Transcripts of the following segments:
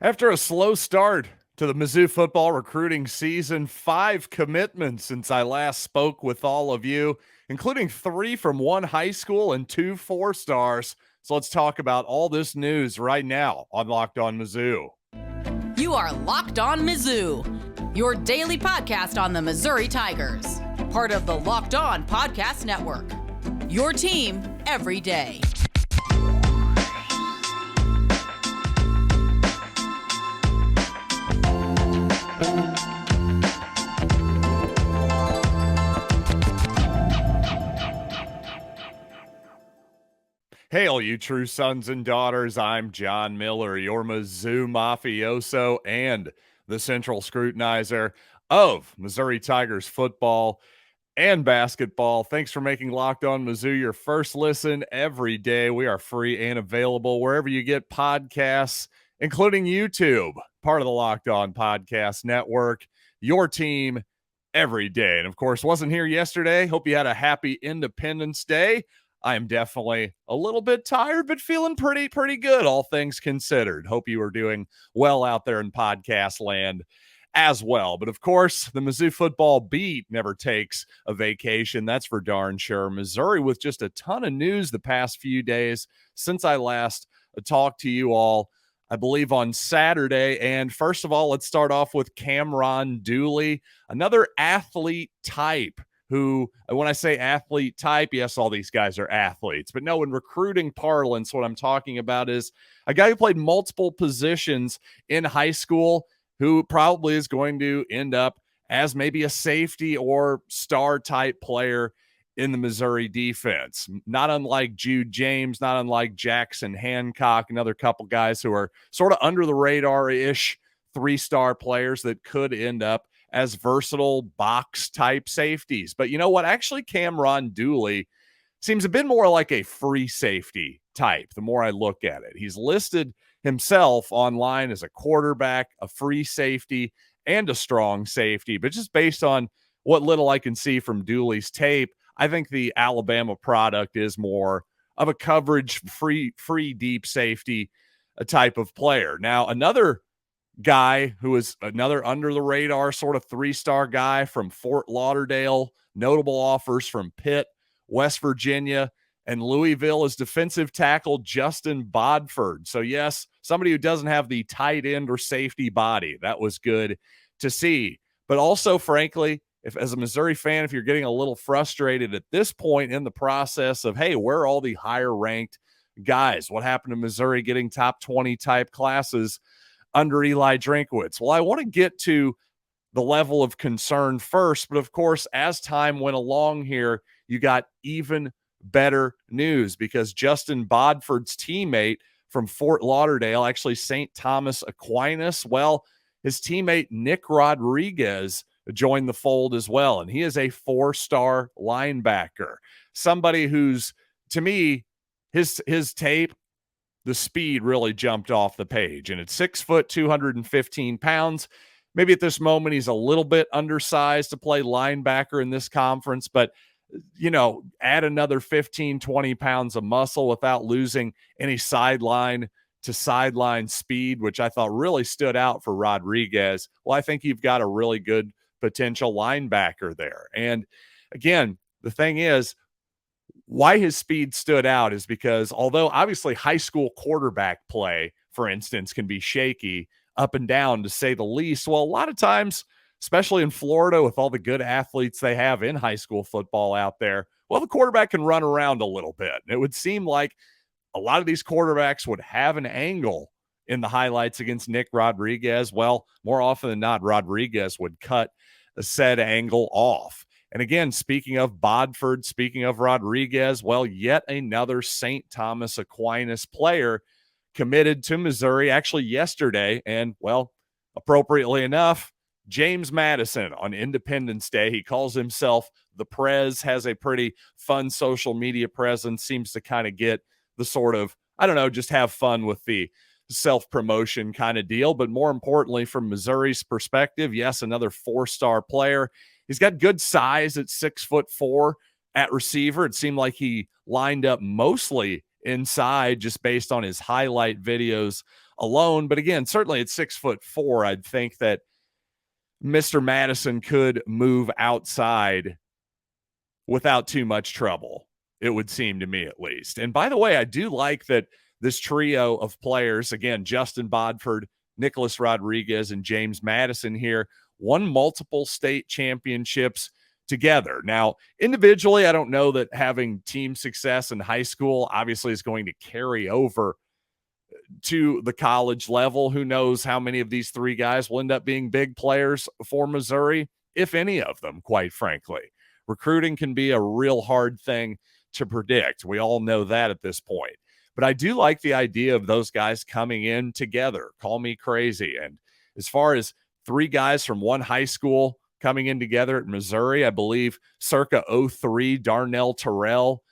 After a slow start to the Mizzou football recruiting season, 5 commitments since I last spoke with all of you, including 3 from one high school and 2 4-stars. So let's talk about all this news right now on Locked On Mizzou. You are Locked On Mizzou, your daily podcast on the Missouri Tigers, part of the Locked On Podcast Network, your team every day. Hey, all you true sons and daughters, I'm John Miller, your Mizzou mafioso and the central scrutinizer of Missouri Tigers football and basketball. Thanks for making Locked On Mizzou your first listen every day. We are free and available wherever you get podcasts, including YouTube, part of the Locked On Podcast Network, your team every day. And of course, wasn't here yesterday. Hope you had a happy Independence Day. I am definitely a little bit tired, but feeling pretty good, all things considered. Hope you are doing well out there in podcast land as well. But of course, the Mizzou football beat never takes a vacation. That's for darn sure. Missouri with just a ton of news the past few days since I last talked to you all, I believe on Saturday. And first of all, let's start off with Cameron Dooley, another athlete type who, when I say athlete type, yes, all these guys are athletes. But no, in recruiting parlance, what I'm talking about is a guy who played multiple positions in high school who probably is going to end up as maybe a safety or star type player in the Missouri defense. Not unlike Jude James, not unlike Jackson Hancock, another couple guys who are sort of under the radar-ish 3-star players that could end up as versatile box type safeties. But you know what? Actually, Cameron Dooley seems a bit more like a free safety type the more I look at it. He's listed himself online as a quarterback, a free safety, and a strong safety. But just based on what little I can see from Dooley's tape, I think the Alabama product is more of a coverage, free deep safety type of player. Now, another guy who is another under the radar sort of 3-star guy from Fort Lauderdale, notable offers from Pitt, West Virginia, and Louisville is defensive tackle Justin Bodford. So yes, somebody who doesn't have the tight end or safety body. That was good to see. But also, frankly, if as a Missouri fan, if you're getting a little frustrated at this point in the process of, hey, where are all the higher ranked guys? What happened to Missouri getting top 20 type classes under Eli Drinkwitz? Well, I want to get to the level of concern first, but of course, as time went along here, you got even better news because Justin Bodford's teammate from Fort Lauderdale, actually St. Thomas Aquinas, well, his teammate Nick Rodriguez joined the fold as well, and he is a 4-star linebacker, somebody who's, to me, his tape, the speed really jumped off the page. And at 6 foot, 215 pounds, maybe at this moment he's a little bit undersized to play linebacker in this conference, but you know, add another 15, 20 pounds of muscle without losing any sideline to sideline speed, which I thought really stood out for Rodriguez. Well, I think you've got a really good potential linebacker there. And again, the thing is, why his speed stood out is because although obviously high school quarterback play, for instance, can be shaky up and down to say the least, well, a lot of times, especially in Florida with all the good athletes they have in high school football out there, well, the quarterback can run around a little bit. And it would seem like a lot of these quarterbacks would have an angle in the highlights against Nick Rodriguez. Well, more often than not, Rodriguez would cut a said angle off. And again, speaking of Bodford, speaking of Rodriguez, well, yet another St. Thomas Aquinas player committed to Missouri actually yesterday. And, well, appropriately enough, James Madison on Independence Day. He calls himself the Prez, has a pretty fun social media presence, seems to kind of get the sort of, I don't know, just have fun with the self-promotion kind of deal. But more importantly, from Missouri's perspective, yes, another 4-star player. He's got good size at 6'4" at receiver. It seemed like he lined up mostly inside just based on his highlight videos alone. But again, certainly at 6'4", I'd think that Mr. Madison could move outside without too much trouble, it would seem to me at least. And by the way, I do like that this trio of players, again, Justin Bodford, Nicholas Rodriguez, and James Madison here, won multiple state championships together. Now, individually, I don't know that having team success in high school obviously is going to carry over to the college level. Who knows how many of these three guys will end up being big players for Missouri, if any of them, quite frankly. Recruiting can be a real hard thing to predict. We all know that at this point. But I do like the idea of those guys coming in together. Call me crazy. And as far as three guys from one high school coming in together at Missouri, I believe circa 03, Darnell Terrell,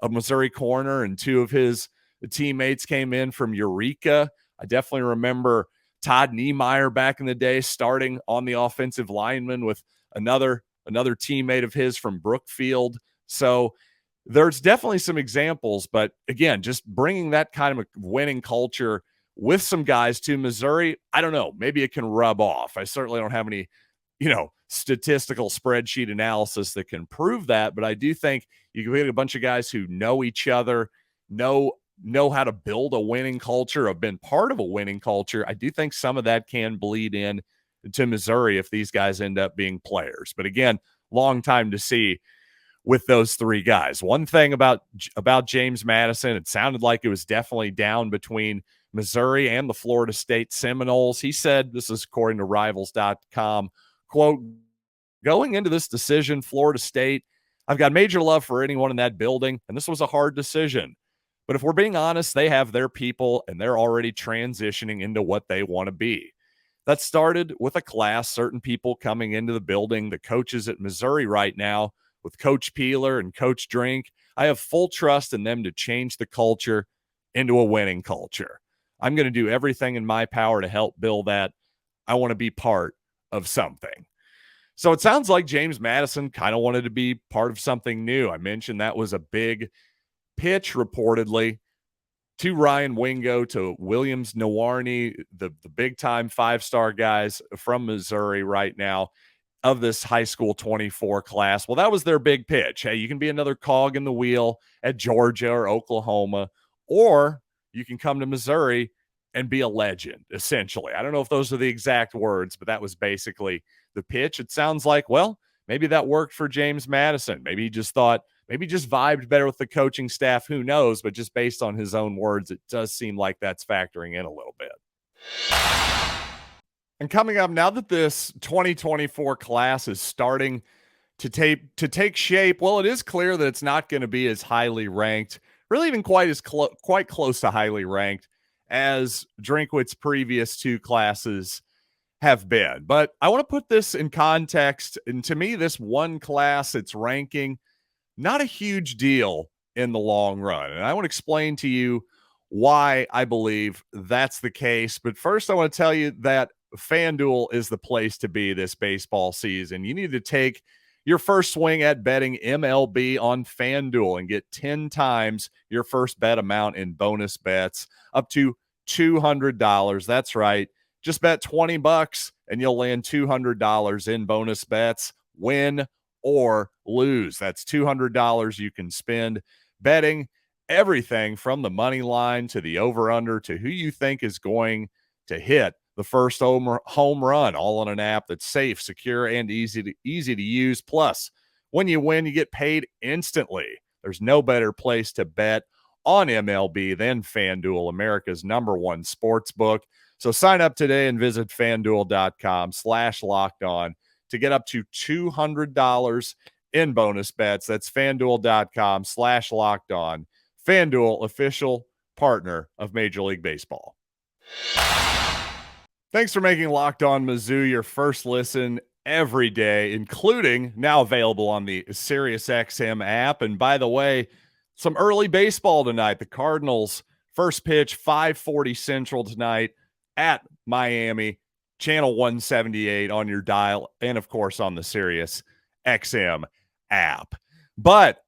a Missouri corner, and two of his teammates came in from Eureka. I definitely remember Todd Niemeyer back in the day starting on the offensive lineman with another teammate of his from Brookfield. So there's definitely some examples, but again, just bringing that kind of a winning culture with some guys to Missouri, I don't know, maybe it can rub off. I certainly don't have any, statistical spreadsheet analysis that can prove that, but I do think you can get a bunch of guys who know each other, know how to build a winning culture, have been part of a winning culture. I do think some of that can bleed in to Missouri if these guys end up being players. But again, long time to see with those three guys. One thing about James Madison, it sounded like it was definitely down between Missouri and the Florida State Seminoles. He said, this is according to Rivals.com, quote, "Going into this decision, Florida State, I've got major love for anyone in that building, and this was a hard decision. But if we're being honest, they have their people, and they're already transitioning into what they want to be. That started with a class, certain people coming into the building, the coaches at Missouri right now, with Coach Peeler and Coach Drink. I have full trust in them to change the culture into a winning culture. I'm going to do everything in my power to help build that. I want to be part of something." So it sounds like James Madison kind of wanted to be part of something new. I mentioned that was a big pitch reportedly to Ryan Wingo, to Williams Nwarni, the big-time five-star guys from Missouri right now of this high school 24 class. Well, that was their big pitch. Hey, you can be another cog in the wheel at Georgia or Oklahoma, or you can come to Missouri and be a legend, essentially. I don't know if those are the exact words, but that was basically the pitch. It sounds like, well, maybe that worked for James Madison. Maybe he just thought, maybe just vibed better with the coaching staff. Who knows? But just based on his own words, it does seem like that's factoring in a little bit. And coming up, now that this 2024 class is starting to take shape, well, it is clear that it's not going to be as highly ranked, really even quite close to highly ranked as Drinkwitz's previous two classes have been. But I want to put this in context. And to me, this one class, its ranking, not a huge deal in the long run. And I want to explain to you why I believe that's the case. But first, I want to tell you that FanDuel is the place to be this baseball season. You need to take your first swing at betting MLB on FanDuel and get 10 times your first bet amount in bonus bets, up to $200. That's right. Just bet $20 and you'll land $200 in bonus bets, win or lose. That's $200 you can spend betting everything from the money line to the over-under to who you think is going to hit the first home run, all on an app that's safe, secure, and easy to use. Plus, when you win, you get paid instantly. There's no better place to bet on MLB than FanDuel, America's #1 sports book. So sign up today and visit FanDuel.com/lockedon to get up to $200 in bonus bets. That's FanDuel.com/lockedon. FanDuel, official partner of Major League Baseball. Thanks for making Locked On Mizzou your first listen every day, including now available on the SiriusXM app. And by the way, some early baseball tonight. The Cardinals first pitch 5:40 Central tonight at Miami, channel 178 on your dial, and of course on the SiriusXM app. But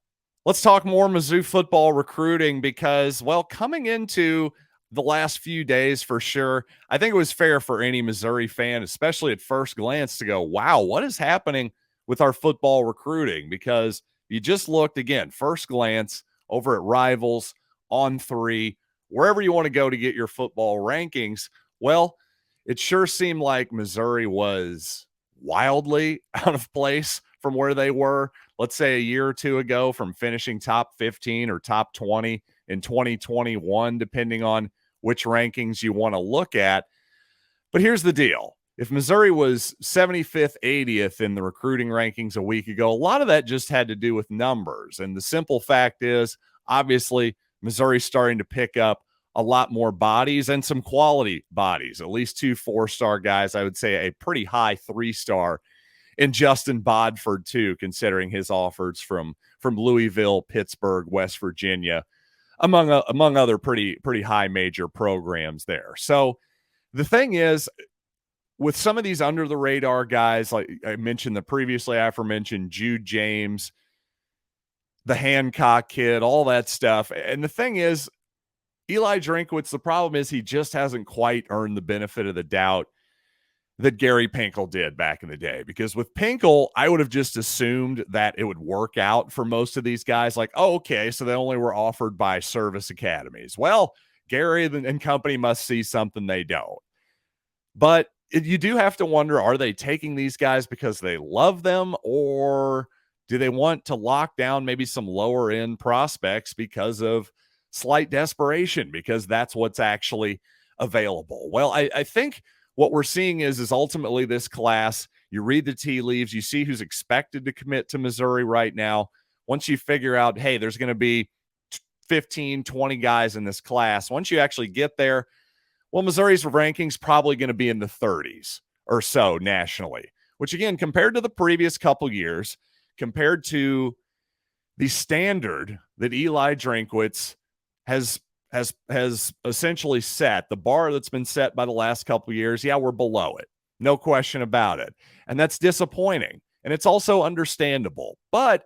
let's talk more Mizzou football recruiting because, well, coming into the last few days for sure, I think it was fair for any Missouri fan, especially at first glance, to go, wow, what is happening with our football recruiting? Because you just looked again, first glance over at Rivals, On3, wherever you want to go to get your football rankings. Well, it sure seemed like Missouri was wildly out of place from where they were, let's say a year or two ago, from finishing top 15 or top 20 in 2021, depending on which rankings you want to look at. But here's the deal. If Missouri was 75th, 80th in the recruiting rankings a week ago, a lot of that just had to do with numbers. And the simple fact is, obviously, Missouri's starting to pick up a lot more bodies and some quality bodies, at least 2 4-star guys. I would say a pretty high 3-star in Justin Bodford too, considering his offers from Louisville, Pittsburgh, West Virginia, among other pretty high major programs there. So the thing is, with some of these under the radar guys, like I mentioned, the previously aforementioned Jude James, the Hancock kid, all that stuff. And the thing is, Eli Drinkwitz, the problem is he just hasn't quite earned the benefit of the doubt that Gary Pinkel did back in the day. Because with Pinkel, I would have just assumed that it would work out for most of these guys. Like, oh, okay, so they only were offered by service academies. Well, Gary and company must see something they don't. But you do have to wonder, are they taking these guys because they love them, or do they want to lock down maybe some lower end prospects because of slight desperation, because that's what's actually available? Well, I think what we're seeing is ultimately this class, you read the tea leaves, you see who's expected to commit to Missouri right now. Once you figure out, hey, there's going to be 15, 20 guys in this class, once you actually get there, well, Missouri's ranking's probably going to be in the 30s or so nationally, which again, compared to the previous couple years, compared to the standard that Eli Drinkwitz has essentially set, the bar that's been set by the last couple of years, yeah, we're below it. No question about it. And that's disappointing. And it's also understandable. But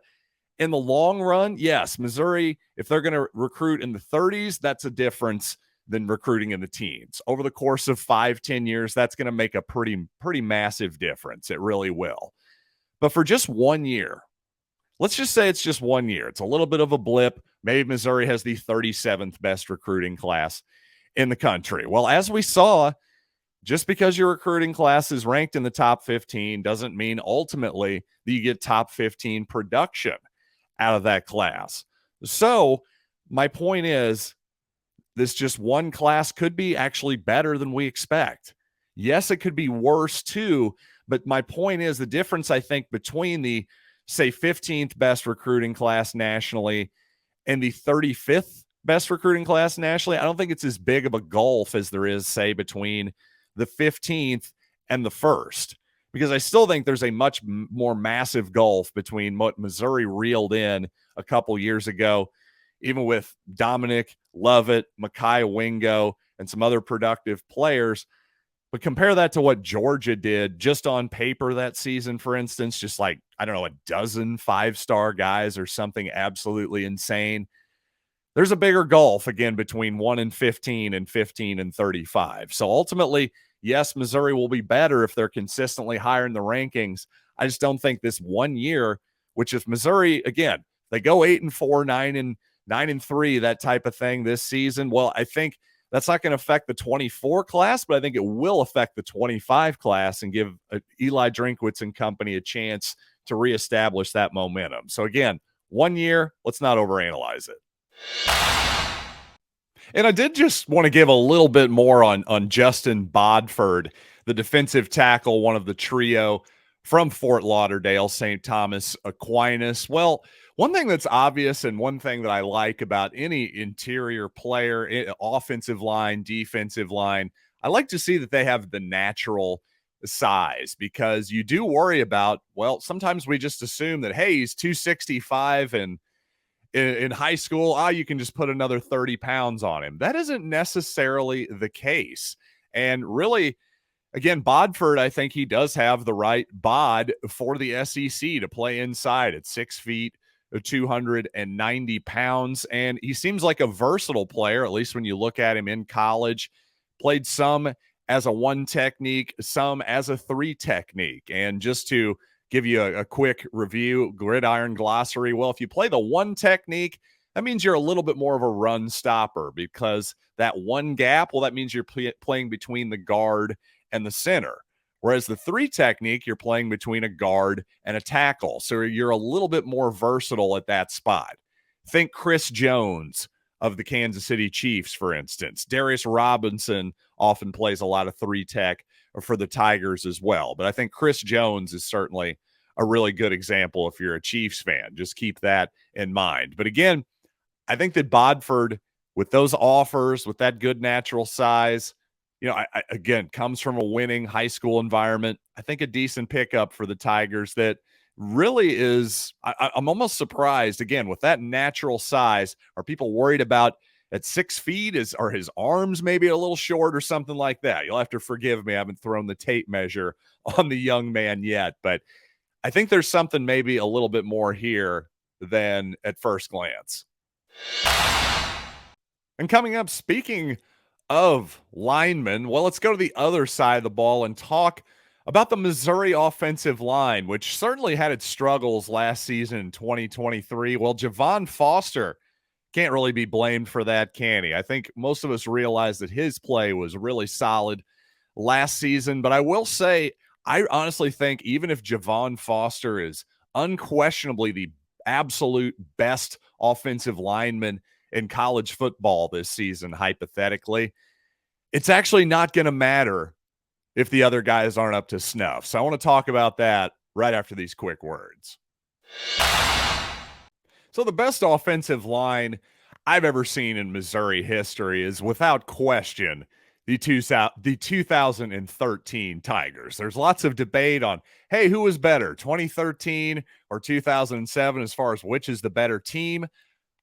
in the long run, yes, Missouri, if they're going to recruit in the 30s, that's a difference than recruiting in the teens. Over the course of 5-10 years, that's going to make a pretty massive difference. It really will. But for just 1 year, let's just say it's just 1 year. It's a little bit of a blip. Maybe Missouri has the 37th best recruiting class in the country. Well, as we saw, just because your recruiting class is ranked in the top 15 doesn't mean ultimately that you get top 15 production out of that class. So my point is, this just one class could be actually better than we expect. Yes, it could be worse too, but my point is the difference, I think, between the, say, 15th best recruiting class nationally and the 35th best recruiting class nationally, I don't think it's as big of a gulf as there is, say, between the 15th and the first, because I still think there's a much more massive gulf between what Missouri reeled in a couple years ago, even with Dominic Lovett, Micaiah Wingo, and some other productive players. But compare that to what Georgia did just on paper that season, for instance, just like, I don't know, a dozen 5-star guys or something absolutely insane. There's a bigger gulf, again, between 1 and 15 and 15 and 35. So ultimately, yes, Missouri will be better if they're consistently higher in the rankings. I just don't think this 1 year, which if Missouri, again, they go 8-4, 9-3, that type of thing this season, well, I think that's not going to affect the 24 class, but I think it will affect the 25 class and give Eli Drinkwitz and company a chance to reestablish that momentum. So again, 1 year, let's not overanalyze it. And I did just want to give a little bit more on Justin Bodford, the defensive tackle, one of the trio from Fort Lauderdale, St. Thomas Aquinas. Well, one thing that's obvious and one thing that I like about any interior player, offensive line, defensive line, I like to see that they have the natural size, because you do worry about, well, sometimes we just assume that, hey, he's 265 and in high school, you can just put another 30 pounds on him. That isn't necessarily the case. And really, again, Bodford, I think he does have the right bod for the SEC to play inside at 6 feet, 290 pounds. And he seems like a versatile player, at least when you look at him in college. Played some as a 1 technique, some as a 3 technique. And just to give you a quick review, Gridiron Glossary. Well, if you play the 1 technique, that means you're a little bit more of a run stopper, because that 1 gap, well, that means you're playing between the guard and the center. Whereas the 3 technique, you're playing between a guard and a tackle. So you're a little bit more versatile at that spot. Think Chris Jones of the Kansas City Chiefs, for instance. Darius Robinson often plays a lot of 3 tech for the Tigers as well. But I think Chris Jones is certainly a really good example if you're a Chiefs fan. Just keep that in mind. But again, I think that Bodford, with those offers, with that good natural size, again, comes from a winning high school environment. I think a decent pickup for the Tigers that really is, I'm almost surprised, again, with that natural size. Are people worried about at 6 feet? Are his arms maybe a little short or something like that? You'll have to forgive me. I haven't thrown the tape measure on the young man yet, but I think there's something maybe a little bit more here than at first glance. And coming up, speaking of linemen, well, let's go to the other side of the ball and talk about the Missouri offensive line, which certainly had its struggles last season in 2023. Well, Javon Foster can't really be blamed for that, can he? I think most of us realize that his play was really solid last season, but I will say, I honestly think even if Javon Foster is unquestionably the absolute best offensive lineman in college football this season, hypothetically, it's actually not going to matter if the other guys aren't up to snuff. So I want to talk about that right after these quick words. So the best offensive line I've ever seen in Missouri history is without question the 2013 Tigers. There's lots of debate on, hey, who was better, 2013 or 2007, as far as which is the better team.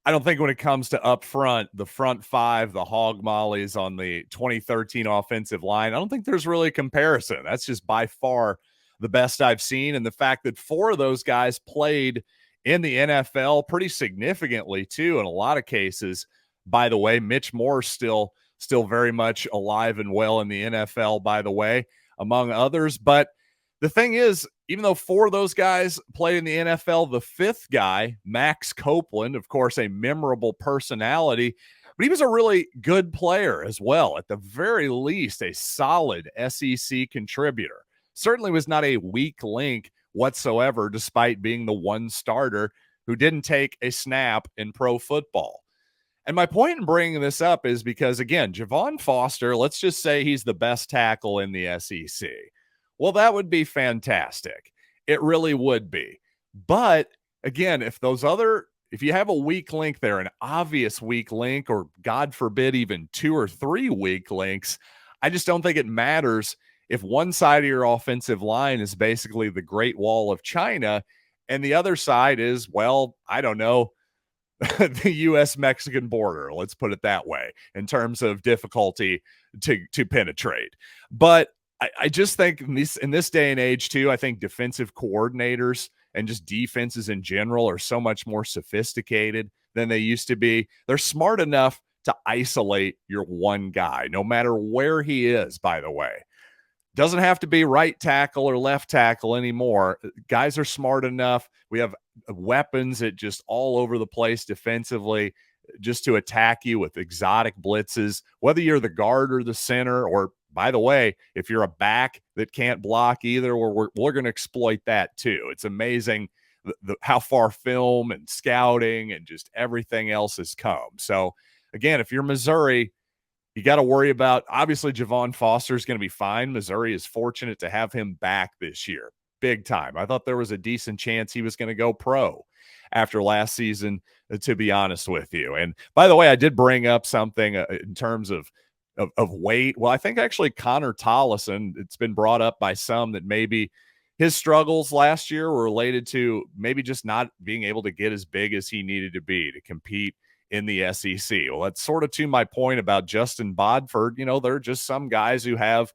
I don't think when it comes to up front, the front 5, the hog mollies on the 2013 offensive line, I don't think there's really a comparison. That's just by far the best I've seen. And the fact that 4 of those guys played in the NFL pretty significantly too, in a lot of cases. By the way, Mitch Moore still very much alive and well in the NFL, by the way, among others. But the thing is, even though 4 of those guys played in the NFL, the 5th guy, Max Copeland, of course, a memorable personality, but he was a really good player as well. At the very least, a solid SEC contributor. Certainly was not a weak link whatsoever, despite being the one starter who didn't take a snap in pro football. And my point in bringing this up is because, again, Javon Foster, let's just say he's the best tackle in the SEC. Well, that would be fantastic. It really would be. But again, if you have a weak link there, an obvious weak link, or God forbid, even 2 or 3 weak links, I just don't think it matters if one side of your offensive line is basically the Great Wall of China and the other side is, well, I don't know, the U.S.-Mexican border, let's put it that way, in terms of difficulty to penetrate. But I just think in this day and age, too, I think defensive coordinators and just defenses in general are so much more sophisticated than they used to be. They're smart enough to isolate your one guy, no matter where he is, by the way. Doesn't have to be right tackle or left tackle anymore. Guys are smart enough. We have weapons at just all over the place defensively just to attack you with exotic blitzes, whether you're the guard or the center, or, by the way, if you're a back that can't block either, we're going to exploit that too. It's amazing how far film and scouting and just everything else has come. So, again, if you're Missouri, you got to worry about, obviously, Javon Foster is going to be fine. Missouri is fortunate to have him back this year. Big time. I thought there was a decent chance he was going to go pro after last season, to be honest with you. And by the way, I did bring up something in terms of weight. Well, I think actually Connor Tollison, it's been brought up by some that maybe his struggles last year were related to maybe just not being able to get as big as he needed to be to compete in the SEC. Well, that's sort of to my point about Justin Bodford. There are just some guys who have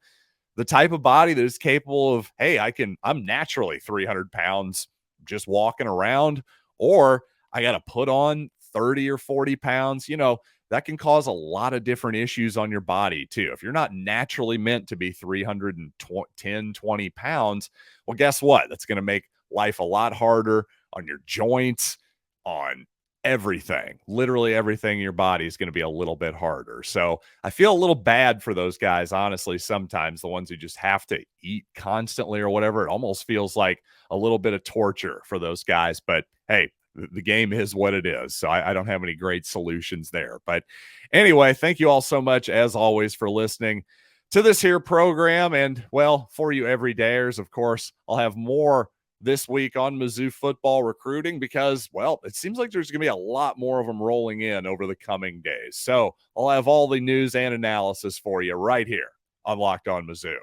the type of body that is capable of, hey, I'm naturally 300 pounds just walking around, or I got to put on 30 or 40 pounds, that can cause a lot of different issues on your body too. If you're not naturally meant to be 310, 20 pounds, well, guess what? That's going to make life a lot harder on your joints, on everything. Literally everything in your body is going to be a little bit harder. So I feel a little bad for those guys, honestly, sometimes the ones who just have to eat constantly or whatever. It almost feels like a little bit of torture for those guys. But hey, the game is what it is. So I don't have any great solutions there. But anyway, thank you all so much, as always, for listening to this here program. And, well, for you everydayers, of course, I'll have more this week on Mizzou football recruiting because, well, it seems like there's going to be a lot more of them rolling in over the coming days. So I'll have all the news and analysis for you right here on Locked On Mizzou.